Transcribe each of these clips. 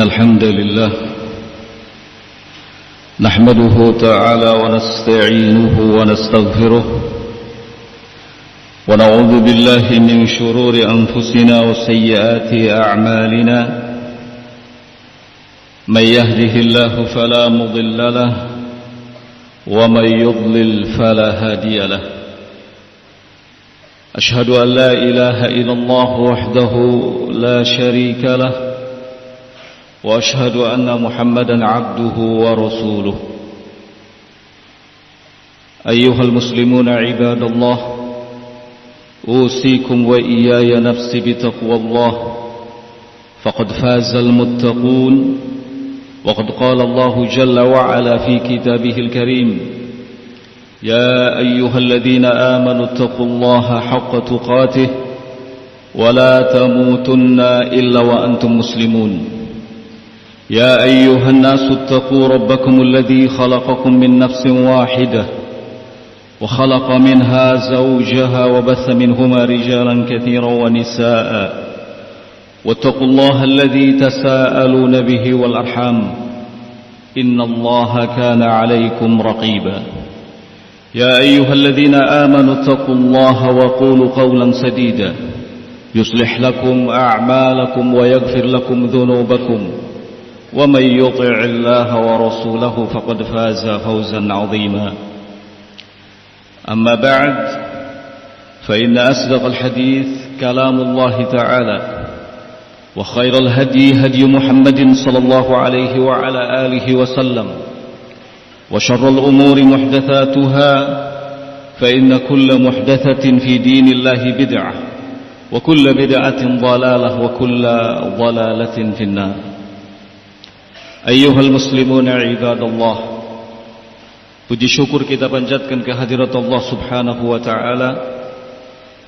الحمد لله نحمده تعالى ونستعينه ونستغفره ونعوذ بالله من شرور أنفسنا وسيئات أعمالنا من يهده الله فلا مضل له ومن يضلل فلا هادي له أشهد أن لا إله إلا الله وحده لا شريك له وأشهد أن محمدا عبده ورسوله أيها المسلمون عباد الله أوصيكم وإياي نفسي بتقوى الله فقد فاز المتقون وقد قال الله جل وعلا في كتابه الكريم يا أيها الذين آمنوا اتقوا الله حق تقاته ولا تموتن إلا وأنتم مسلمون يا أيها الناس اتقوا ربكم الذي خلقكم من نفس واحدة وخلق منها زوجها وبث منهما رجالا كثيرا ونساء واتقوا الله الذي تساءلون به والأرحام إن الله كان عليكم رقيبا يا أيها الذين آمنوا اتقوا الله وقولوا قولا سديدا يصلح لكم أعمالكم ويغفر لكم ذنوبكم ومن يطع الله ورسوله فقد فاز فوزا عظيما أما بعد فإن أصدق الحديث كلام الله تعالى وخير الهدي هدي محمد صلى الله عليه وعلى آله وسلم وشر الأمور محدثاتها فإن كل محدثة في دين الله بدعة وكل بدعة ضلالة وكل ضلالة في النار أيها المسلمون عباد الله puji syukur kita panjatkan kehadirat Allah subhanahu wa ta'ala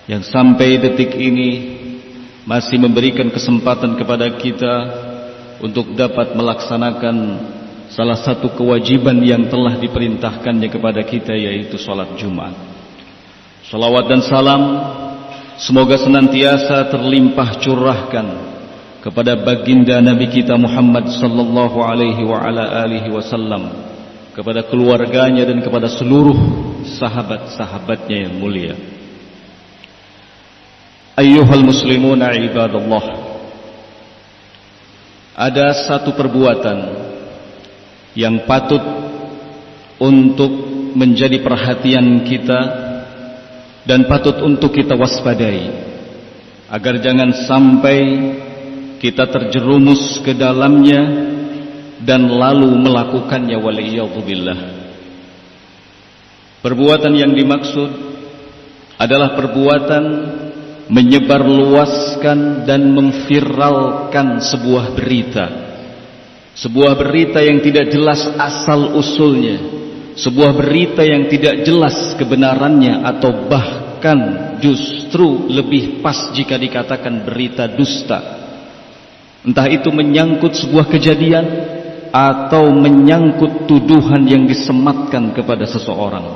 yang sampai detik ini masih memberikan kesempatan kepada kita untuk dapat melaksanakan salah satu kewajiban yang telah diperintahkannya kepada kita, yaitu salat Jumat. Salawat dan salam semoga senantiasa terlimpah curahkan kepada baginda Nabi kita Muhammad sallallahu alaihi wa ala alihi wasallam, kepada keluarganya dan kepada seluruh sahabat-sahabatnya yang mulia. Ayyuhal muslimuna ibadallah, ada satu perbuatan yang patut untuk menjadi perhatian kita dan patut untuk kita waspadai agar jangan sampai kita terjerumus ke dalamnya dan lalu melakukannya waliyadzubillah. Perbuatan yang dimaksud adalah perbuatan menyebarluaskan dan memviralkan sebuah berita. Sebuah berita yang tidak jelas asal usulnya, sebuah berita yang tidak jelas kebenarannya, atau bahkan justru lebih pas jika dikatakan berita dusta. Entah itu menyangkut sebuah kejadian atau menyangkut tuduhan yang disematkan kepada seseorang.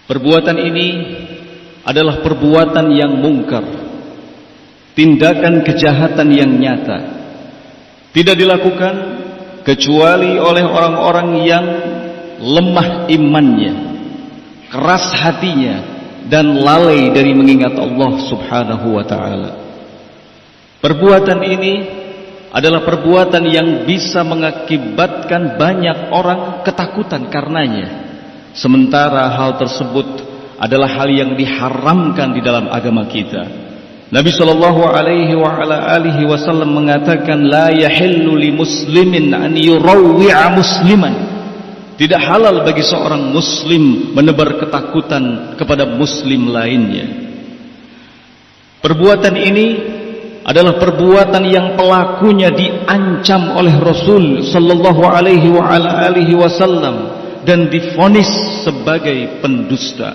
Perbuatan ini adalah perbuatan yang mungkar, tindakan kejahatan yang nyata, tidak dilakukan kecuali oleh orang-orang yang lemah imannya, keras hatinya, dan lalai dari mengingat Allah subhanahu wa ta'ala. Perbuatan ini adalah perbuatan yang bisa mengakibatkan banyak orang ketakutan karenanya, sementara hal tersebut adalah hal yang diharamkan di dalam agama kita. Nabi sallallahu alaihi wa ala alihi wasallam mengatakan, la yahillu li muslimin an yurawwi'a musliman. Tidak halal bagi seorang muslim menebar ketakutan kepada muslim lainnya. Perbuatan ini adalah perbuatan yang pelakunya diancam oleh Rasul sallallahu alaihi wa ala alihi wasallam dan divonis sebagai pendusta.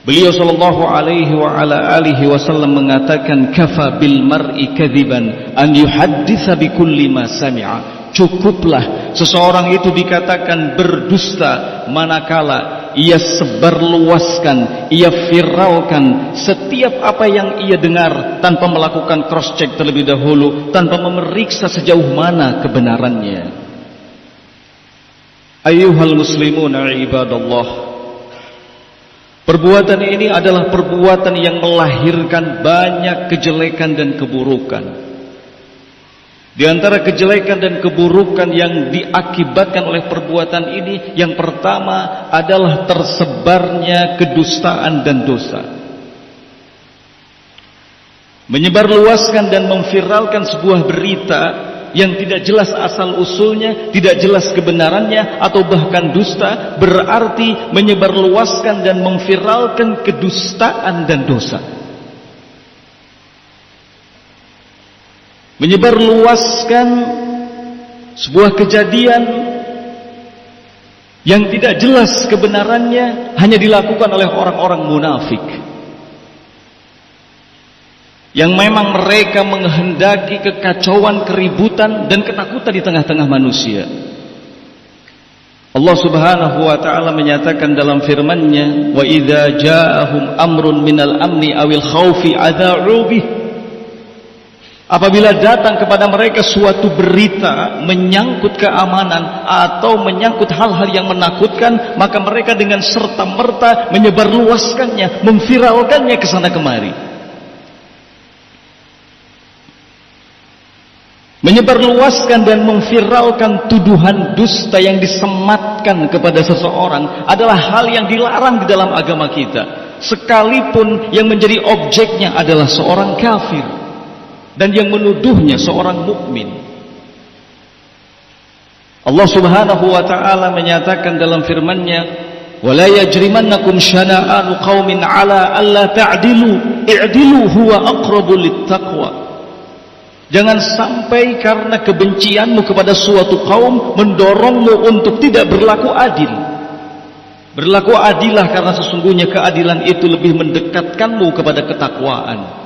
Beliau sallallahu alaihi wa ala alihi wasallam mengatakan, kafa bil mar'i kadziban an yuhadditsa bi kulli ma sami'a. Cukuplah seseorang itu dikatakan berdusta manakala ia sebarluaskan, ia viralkan setiap apa yang ia dengar tanpa melakukan cross check terlebih dahulu, tanpa memeriksa sejauh mana kebenarannya. Ayyuhal muslimuna ibadallah, perbuatan ini adalah perbuatan yang melahirkan banyak kejelekan dan keburukan. Di antara kejelekan dan keburukan yang diakibatkan oleh perbuatan ini, yang pertama adalah tersebarnya kedustaan dan dosa. Menyebarluaskan dan memviralkan sebuah berita yang tidak jelas asal usulnya, tidak jelas kebenarannya, atau bahkan dusta, berarti menyebarluaskan dan memviralkan kedustaan dan dosa. Menyebarluaskan sebuah kejadian yang tidak jelas kebenarannya hanya dilakukan oleh orang-orang munafik, yang memang mereka menghendaki kekacauan, keributan, dan ketakutan di tengah-tengah manusia. Allah Subhanahu wa ta'ala menyatakan dalam firman-Nya, "Wa idza ja'ahum amrun minal amni awil khaufi adza'u bih." Apabila datang kepada mereka suatu berita menyangkut keamanan atau menyangkut hal-hal yang menakutkan, maka mereka dengan serta-merta menyebarluaskannya, memviralkannya ke sana kemari. Menyebarluaskan dan memviralkan tuduhan dusta yang disematkan kepada seseorang adalah hal yang dilarang di dalam agama kita, sekalipun yang menjadi objeknya adalah seorang kafir dan yang menuduhnya seorang mukmin. Allah Subhanahu wa ta'ala menyatakan dalam firman-Nya, "Wala yajrimannakum syana'anu qaumin 'ala alla ta'dilu, i'dilu huwa aqrabu littaqwa." Jangan sampai karena kebencianmu kepada suatu kaum mendorongmu untuk tidak berlaku adil. Berlaku adillah, karena sesungguhnya keadilan itu lebih mendekatkanmu kepada ketakwaan.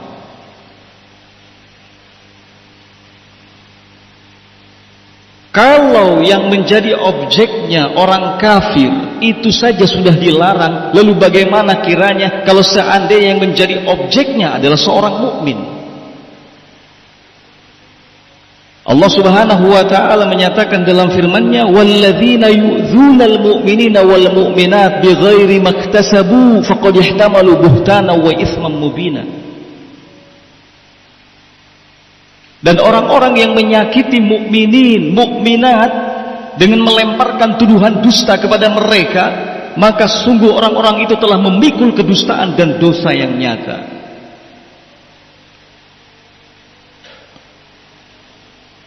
Kalau yang menjadi objeknya orang kafir itu saja sudah dilarang, lalu bagaimana kiranya kalau seandainya yang menjadi objeknya adalah seorang mukmin? Allah Subhanahu wa ta'ala menyatakan dalam firman-Nya, "Walladzina yu'dzunal mu'minina wal mu'minat bighairi maktasabu faqad ihtamalu buhtana wa itsman mubina." Dan orang-orang yang menyakiti mukminin, mukminat dengan melemparkan tuduhan dusta kepada mereka, maka sungguh orang-orang itu telah memikul kedustaan dan dosa yang nyata.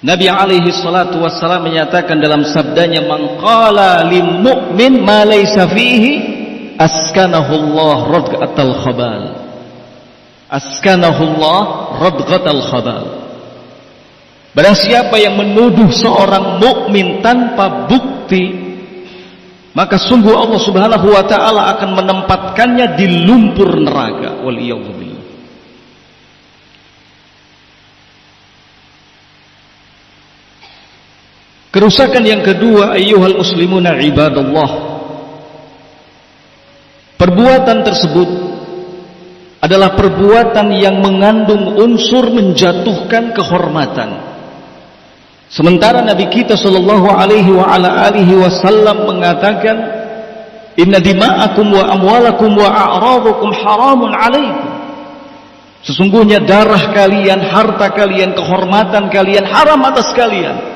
Nabi alaihi salatu wassalam menyatakan dalam sabdanya, "Man qala lil mu'min ma laysa fihi askanahullah radghatal khabal." Askanahullah radghatal khabal. Barang siapa yang menuduh seorang mukmin tanpa bukti, maka sungguh Allah Subhanahu wa ta'ala akan menempatkannya di lumpur neraka. Waliyadzubillah. Kerusakan yang kedua, ayyuhal muslimuna ibadallah, perbuatan tersebut adalah perbuatan yang mengandung unsur menjatuhkan kehormatan. Sementara Nabi kita sallallahu alaihi wa ala alihi wasallam mengatakan, "Inna dima'akum wa amwalakum wa a'radakum haramun alaikum." Sesungguhnya darah kalian, harta kalian, kehormatan kalian haram atas kalian.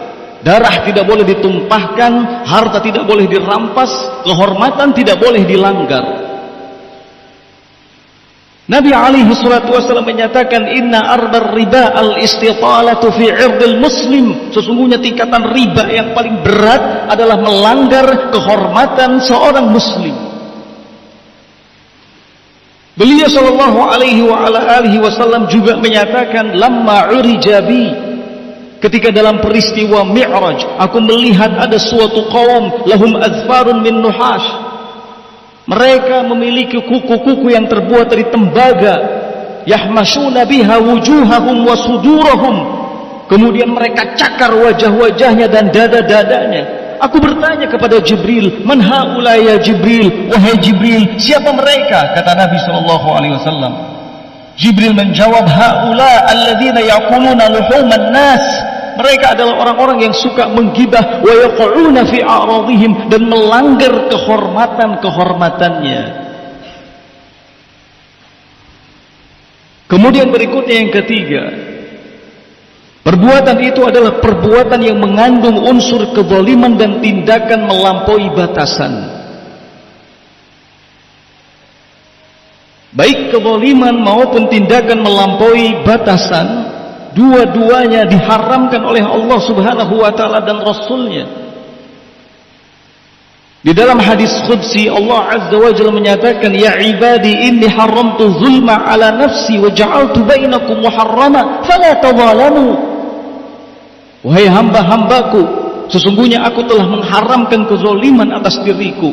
Darah tidak boleh ditumpahkan, harta tidak boleh dirampas, kehormatan tidak boleh dilanggar. Nabi alaihi salatu wasallam menyatakan, "Inna ardar riba al-istitalatu fi 'irdil muslim." Sesungguhnya tingkatan riba yang paling berat adalah melanggar kehormatan seorang muslim. Beliau sallallahu alaihi wa ala alihi wasallam juga menyatakan, "Lamma urijabi," ketika dalam peristiwa Mi'raj, aku melihat ada suatu kaum lahum azfarun min nuhash. Mereka memiliki kuku-kuku yang terbuat dari tembaga, yahmashuna biha wujuhahum wa sudurahum. Kemudian mereka cakar wajah-wajahnya dan dada-dadanya. Aku bertanya kepada Jibril, "Man haula ya Jibril?" Wahai Jibril, siapa mereka? Kata Nabi SAW. Jibril menjawab, "Haula alladzina yaquluna luhuman nas." Mereka adalah orang-orang yang suka menggibah wa yaquluna fi a'radihim, dan melanggar kehormatan-kehormatannya. Kemudian berikutnya yang ketiga, perbuatan itu adalah perbuatan yang mengandung unsur kezaliman dan tindakan melampaui batasan. Baik kezaliman maupun tindakan melampaui batasan, dua-duanya diharamkan oleh Allah Subhanahu wa taala dan Rasul-Nya. Di dalam hadis qudsi Allah Azza wa Jalla menyatakan, "Ya ibadi inni haramtu zulma ala nafsi wa ja'altu bainakum muharrama fala tadhalamu." Wahai hamba-hambaku, sesungguhnya aku telah mengharamkan kezaliman atas diriku,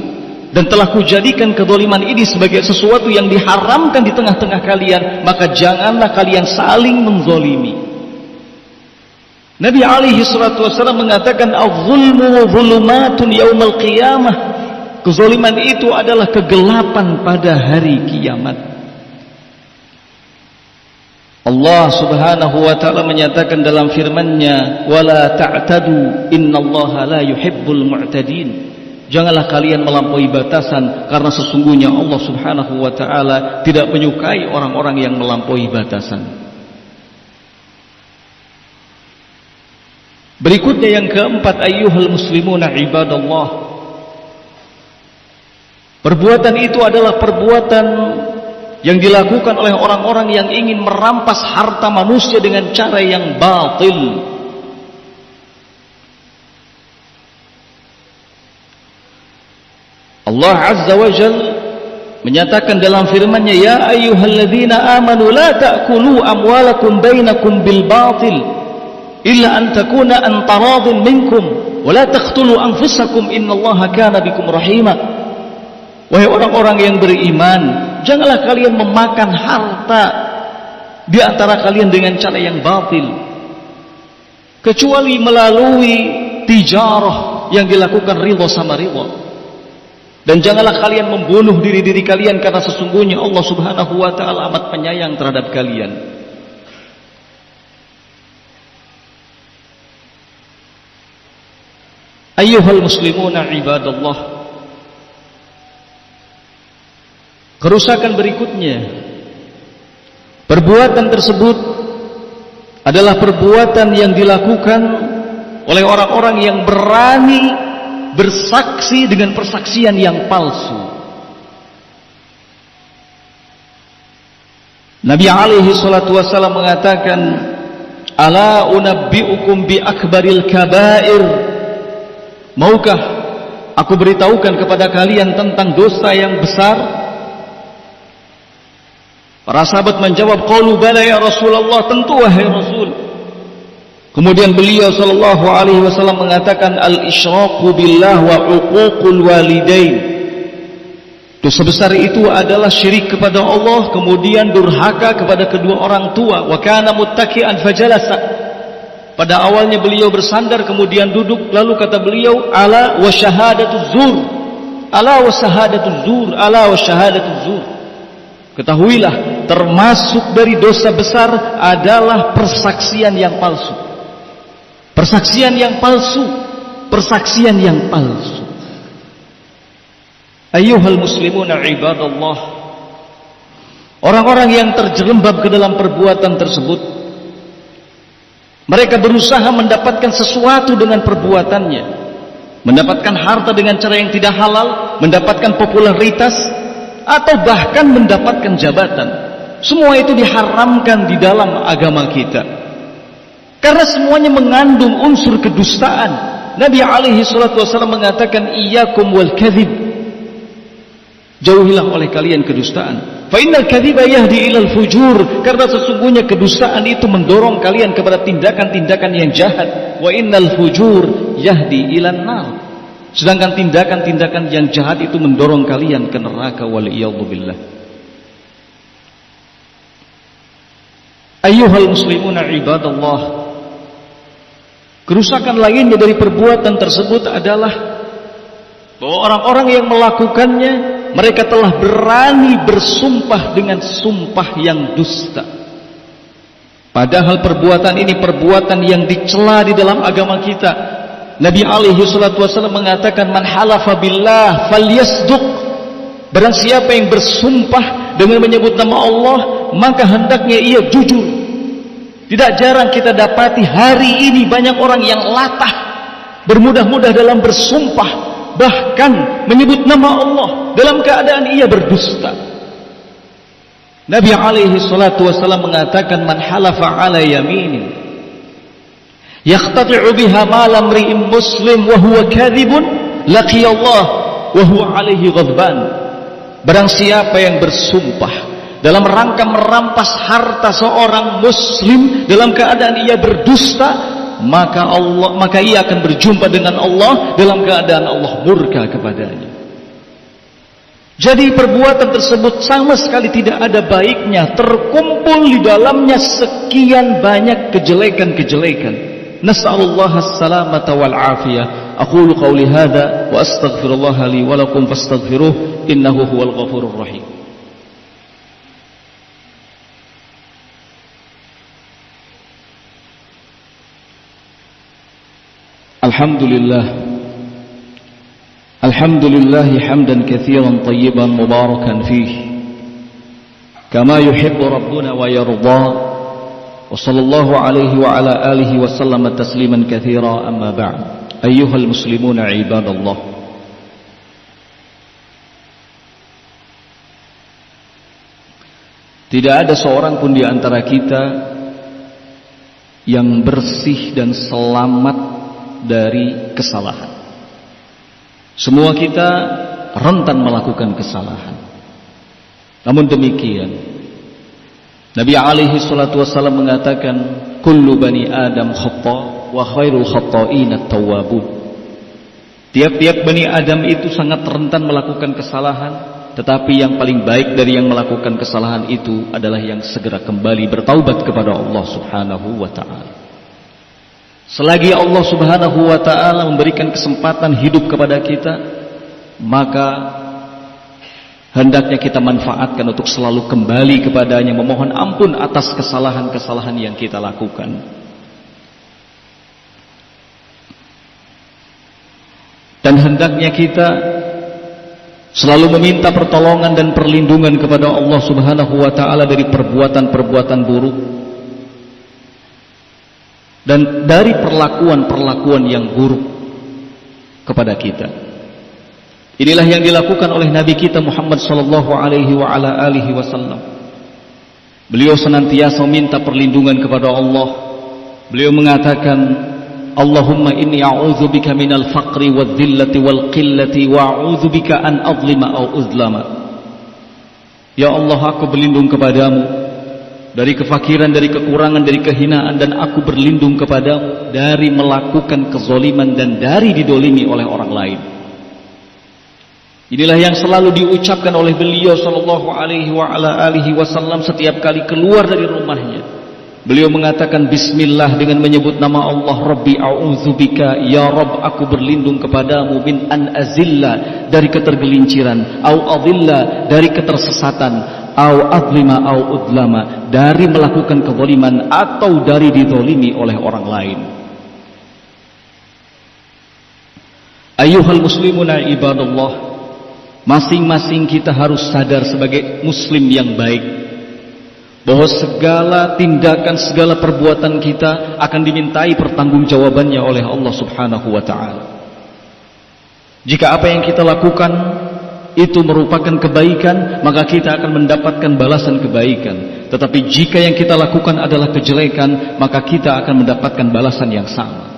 dan telah kujadikan kezaliman ini sebagai sesuatu yang diharamkan di tengah-tengah kalian, maka janganlah kalian saling menzalimi. Nabi alaihi salatu wasallam mengatakan, "Az-zulmu zulumatun yaumal qiyamah." Kezaliman itu adalah kegelapan pada hari kiamat. Allah Subhanahu wa taala menyatakan dalam firman-Nya, "Wala ta'tadu innallaha la yuhibbul mu'tadin." Janganlah kalian melampaui batasan, karena sesungguhnya Allah Subhanahu wa taala tidak menyukai orang-orang yang melampaui batasan. Berikutnya yang keempat, ayyuhal muslimuna ibadallah. Perbuatan itu adalah perbuatan yang dilakukan oleh orang-orang yang ingin merampas harta manusia dengan cara yang batil. Allah Azza wa Jalla menyatakan dalam firman-Nya, "Ya ayyuhalladzina amanu la ta'kulu amwalakum bainakum bil batil illa an takuna an taradin minkum wa la taqtulu anfusakum innallaha kana bikum rahima." Wahai orang-orang yang beriman, janganlah kalian memakan harta di antara kalian dengan cara yang batil, kecuali melalui tijarah yang dilakukan ridha sama ridha. Dan janganlah kalian membunuh diri-diri kalian, karena sesungguhnya Allah Subhanahu wa taala amat penyayang terhadap kalian. Ayyuhal muslimuna ibadallah. Kerusakan berikutnya, perbuatan tersebut adalah perbuatan yang dilakukan oleh orang-orang yang berani bersaksi dengan persaksian yang palsu. Nabi alaihi salatu wasallam mengatakan, "Ala unabbi'ukum bi akbaril kabair." Maukah aku beritahukan kepada kalian tentang dosa yang besar? Para sahabat menjawab, "Qalu bala ya Rasulullah," tentu wahai Rasul. Kemudian beliau sallallahu alaihi wasallam mengatakan, "Al-isyraku billah wa uququl walidain." Dosa besar itu adalah syirik kepada Allah, kemudian durhaka kepada kedua orang tua. Wa kana muttaki'an fajalasa. Pada awalnya beliau bersandar, kemudian duduk, lalu kata beliau, "Ala wa syahadatuz zur." Ala wa syahadatuz zur, ala wa syahadatuz zur. Ketahuilah, termasuk dari dosa besar adalah persaksian yang palsu. Persaksian yang palsu, persaksian yang palsu. Ayyuhal muslimuna ibadallah. Orang-orang yang terjerembab ke dalam perbuatan tersebut, mereka berusaha mendapatkan sesuatu dengan perbuatannya, mendapatkan harta dengan cara yang tidak halal, mendapatkan popularitas, atau bahkan mendapatkan jabatan. Semua itu diharamkan di dalam agama kita, karena semuanya mengandung unsur kedustaan. Nabi alaihi salatu wasallam mengatakan, "Iyyakum wal kadzib." Jauhilah oleh kalian kedustaan. Fa innal kadziba yahdi ilal fujur, karena sesungguhnya kedustaan itu mendorong kalian kepada tindakan-tindakan yang jahat. Wa innal fujur yahdi ilan nar. Sedangkan tindakan-tindakan yang jahat itu mendorong kalian ke neraka, waliyadzubillah. Ayyuhal muslimuna ibadallah. Kerusakan lainnya dari perbuatan tersebut adalah bahwa orang-orang yang melakukannya, mereka telah berani bersumpah dengan sumpah yang dusta. Padahal perbuatan ini perbuatan yang dicela di dalam agama kita. Nabi alaihi salatu wasallam mengatakan, man halafa billah falyasduq. Barang siapa yang bersumpah dengan menyebut nama Allah, maka hendaknya ia jujur. Tidak jarang kita dapati hari ini banyak orang yang latah, bermudah-mudah dalam bersumpah, bahkan menyebut nama Allah dalam keadaan ia berdusta. Nabi alaihi salatu wasallam mengatakan, man halafa ala yaminin yaqtati'u biha mal imri'in muslim wa huwa kadhibun laqiya Allah wa huwa alaihi ghadban. Barang siapa yang bersumpah dalam rangka merampas harta seorang muslim dalam keadaan ia berdusta, maka ia akan berjumpa dengan Allah dalam keadaan Allah murka kepadanya. Jadi perbuatan tersebut sama sekali tidak ada baiknya, terkumpul di dalamnya sekian banyak kejelekan-kejelekan. Nas'alullah as-salamata wal afiyah. Aqulu qawli hadha wa astaghfirullah li wa lakum fastaghfiruh innahu huwal ghafurur rahim. Alhamdulillah hamdan katsiran tayyiban mubarakan fihi kama yuhibbu rabbuna wa yarda, wa sallallahu alaihi wa ala alihi wa sallama tasliman katsira, amma ba'd. Ayyuhal muslimuna ibadallah, tidak ada seorang pun di antara kita yang bersih dan selamat dari kesalahan. Semua kita rentan melakukan kesalahan. Namun demikian, Nabi alaihi salatu wasallam mengatakan, kullu bani Adam khata wa khairul khata'ina at-tawwabun. Tiap-tiap bani Adam itu sangat rentan melakukan kesalahan, tetapi yang paling baik dari yang melakukan kesalahan itu adalah yang segera kembali bertaubat kepada Allah Subhanahu wa ta'ala. Selagi Allah Subhanahu wa ta'ala memberikan kesempatan hidup kepada kita, maka hendaknya kita manfaatkan untuk selalu kembali kepadanya, memohon ampun atas kesalahan-kesalahan yang kita lakukan. Dan hendaknya kita selalu meminta pertolongan dan perlindungan kepada Allah Subhanahu wa ta'ala dari perbuatan-perbuatan buruk dan dari perlakuan-perlakuan yang buruk kepada kita. Inilah yang dilakukan oleh Nabi kita Muhammad sallallahu alaihi wa ala alihi wasallam. Beliau senantiasa meminta perlindungan kepada Allah. Beliau mengatakan, Allahumma inni a'udzubika minal faqri wadh-dhillati wal qillati wa a'udzubika an adlima aw uzlama. Ya Allah, aku berlindung kepadamu dari kefakiran, dari kekurangan, dari kehinaan, dan aku berlindung kepadamu dari melakukan kezaliman dan dari didolimi oleh orang lain. Inilah yang selalu diucapkan oleh beliau sallallahu alaihi wa ala alihi wasallam setiap kali keluar dari rumahnya. Beliau mengatakan bismillah dengan menyebut nama Allah. Rabbi a'udzubika, ya Rabb, aku berlindung kepadamu min an azilla, dari ketergelinciran, au adilla, dari ketersesatan, au adlima au udlama, dari melakukan kezaliman atau dari dizalimi oleh orang lain. Ayyuhal muslimuna ibadallah, masing-masing kita harus sadar sebagai muslim yang baik bahwa segala tindakan, segala perbuatan kita akan dimintai pertanggungjawabannya oleh Allah Subhanahu wa ta'ala. Jika apa yang kita lakukan itu merupakan kebaikan, maka kita akan mendapatkan balasan kebaikan. Tetapi jika yang kita lakukan adalah kejelekan, maka kita akan mendapatkan balasan yang sama.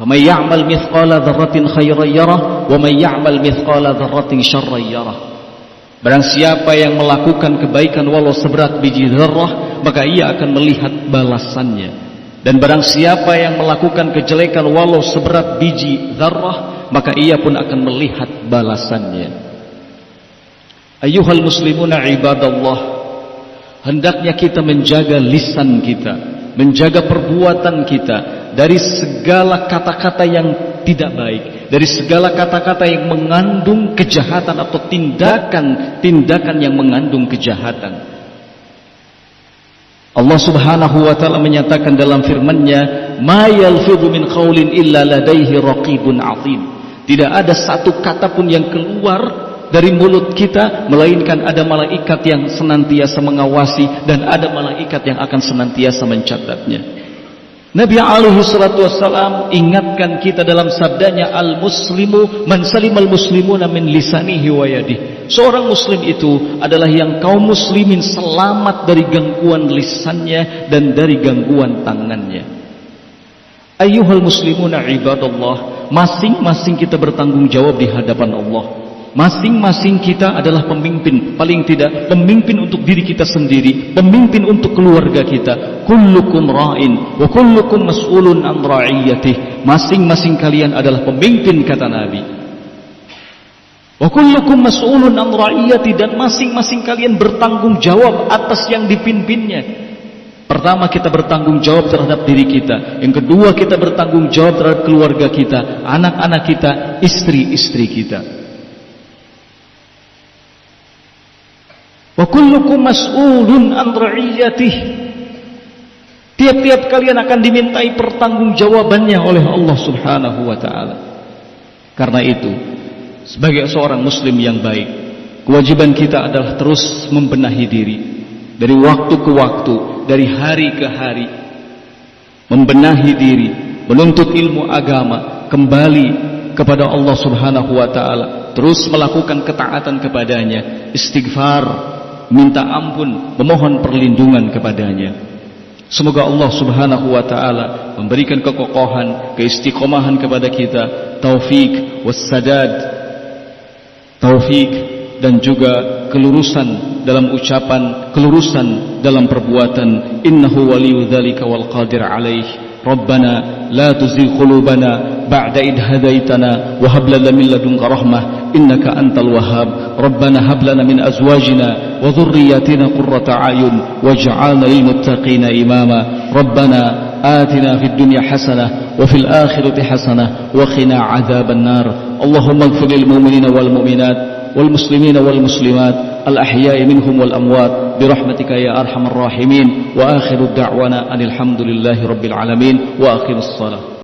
فَمَنْ يَعْمَلْ مِثْقَالَ ذَرَّةٍ خَيْرًا يَرَهُ وَمَنْ يَعْمَلْ مِثْقَالَ ذَرَّةٍ شَرًّا يَرَهُ. Barang siapa yang melakukan kebaikan walau seberat biji zarrah, maka ia akan melihat balasannya. Dan barang siapa yang melakukan kejelekan walau seberat biji zarrah, maka ia pun akan melihat balasannya. Ayyuhal muslimuna ibadallah, hendaknya kita menjaga lisan kita, menjaga perbuatan kita, dari segala kata-kata yang tidak baik, dari segala kata-kata yang mengandung kejahatan atau tindakan-tindakan yang mengandung kejahatan. Allah Subhanahu wa taala menyatakan dalam firman-Nya, "Ma yalfidhu min qaulin illa ladaihi raqibun 'atid." Tidak ada satu kata pun yang keluar dari mulut kita melainkan ada malaikat yang senantiasa mengawasi dan ada malaikat yang akan senantiasa mencatatnya. Nabi alaihi salatu wassalam ingatkan kita dalam sabdanya, al-muslimu man salimal muslimuna min lisanihi wa yadihi. Seorang muslim itu adalah yang kaum muslimin selamat dari gangguan lisannya dan dari gangguan tangannya. Ayyuhal muslimuna ibadallah, masing-masing kita bertanggung jawab di hadapan Allah. Masing-masing kita adalah pemimpin, paling tidak pemimpin untuk diri kita sendiri, pemimpin untuk keluarga kita. Kullukum ra'in wa kullukum mas'ulun an ra'iyatih. Masing-masing kalian adalah pemimpin, kata Nabi. Wa kullukum mas'ulun an ra'iyatih, dan masing-masing kalian bertanggung jawab atas yang dipimpinnya. Pertama, kita bertanggung jawab terhadap diri kita. Yang kedua, kita bertanggung jawab terhadap keluarga kita, anak-anak kita, istri-istri kita. Wa kullukum mas'ulun an ra'iyatih. Tiap-tiap kalian akan dimintai pertanggungjawabannya oleh Allah Subhanahu wa taala. Karena itu, sebagai seorang muslim yang baik, kewajiban kita adalah terus membenahi diri dari waktu ke waktu, dari hari ke hari. Membenahi diri, menuntut ilmu agama, kembali kepada Allah Subhanahu wa taala, terus melakukan ketaatan kepadanya, istighfar, minta ampun, memohon perlindungan kepadanya. Semoga Allah Subhanahu wa taala memberikan kekokohan, keistiqomahan kepada kita, taufik wassadad, taufik dan juga kelurusan dalam ucapan, kelurusan dalam perbuatan. Innahu waliyyu dzalika wal qadir alaih. Rabbana la tuzigh qulubana ba'da idh hadaitana wa hab lana min ladunka rahmah innaka antal wahhab. Rabbana hab lana min azwajina wa dhurriyyatina qurrata a'yun waj'alna lil muttaqina imama. Rabbana atina fid dunya hasanah wa fil akhirati hasanah wa qina 'adzaban nar. Allahumma ighfir lil mu'minina wal mu'minat wal muslimina wal muslimat al ahya'i minhum wal amwat birahmatika ya arhamar rahimin. Wa akhiru da'wana anil hamdulillahi rabbil alamin wa aqimiss shalah.